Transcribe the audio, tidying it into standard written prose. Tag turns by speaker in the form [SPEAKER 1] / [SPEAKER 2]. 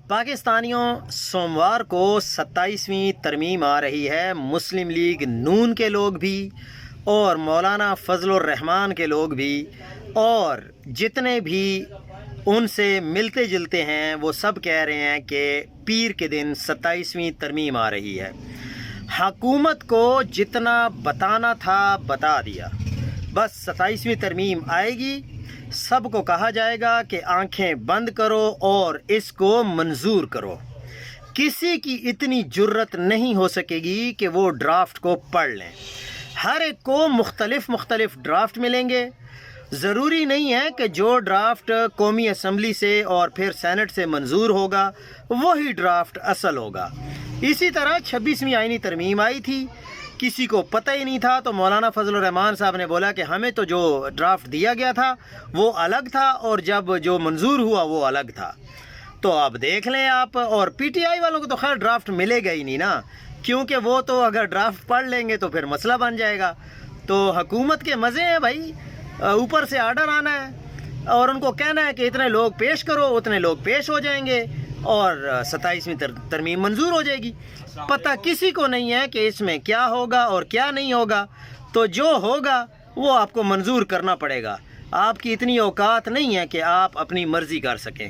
[SPEAKER 1] پاکستانیوں، سوموار کو 27ویں ترمیم آ رہی ہے۔ مسلم لیگ نون کے لوگ بھی اور مولانا فضل الرحمان کے لوگ بھی اور جتنے بھی ان سے ملتے جلتے ہیں وہ سب کہہ رہے ہیں کہ پیر کے دن 27ویں ترمیم آ رہی ہے۔ حکومت کو جتنا بتانا تھا بتا دیا، بس 27ویں ترمیم آئے گی، سب کو کہا جائے گا کہ آنکھیں بند کرو اور اس کو منظور کرو۔ کسی کی اتنی جرت نہیں ہو سکے گی کہ وہ ڈرافٹ کو پڑھ لیں۔ ہر ایک کو مختلف ڈرافٹ ملیں گے۔ ضروری نہیں ہے کہ جو ڈرافٹ قومی اسمبلی سے اور پھر سینٹ سے منظور ہوگا وہی ڈرافٹ اصل ہوگا۔ اسی طرح 26ویں آئینی ترمیم آئی تھی، کسی کو پتہ ہی نہیں تھا، تو مولانا فضل الرحمان صاحب نے بولا کہ ہمیں تو جو ڈرافٹ دیا گیا تھا وہ الگ تھا اور جب جو منظور ہوا وہ الگ تھا۔ تو اب دیکھ لیں آپ، اور پی ٹی آئی والوں کو تو خیر ڈرافٹ ملے گا ہی نہیں نا، کیونکہ وہ تو اگر ڈرافٹ پڑھ لیں گے تو پھر مسئلہ بن جائے گا۔ تو حکومت کے مزے ہیں بھائی، اوپر سے آرڈر آنا ہے اور ان کو کہنا ہے کہ اتنے لوگ پیش کرو، اتنے لوگ پیش ہو جائیں گے اور 27ویں ترمیم منظور ہو جائے گی۔ پتہ کسی کو نہیں ہے کہ اس میں کیا ہوگا اور کیا نہیں ہوگا، تو جو ہوگا وہ آپ کو منظور کرنا پڑے گا۔ آپ کی اتنی اوقات نہیں ہے کہ آپ اپنی مرضی کر سکیں۔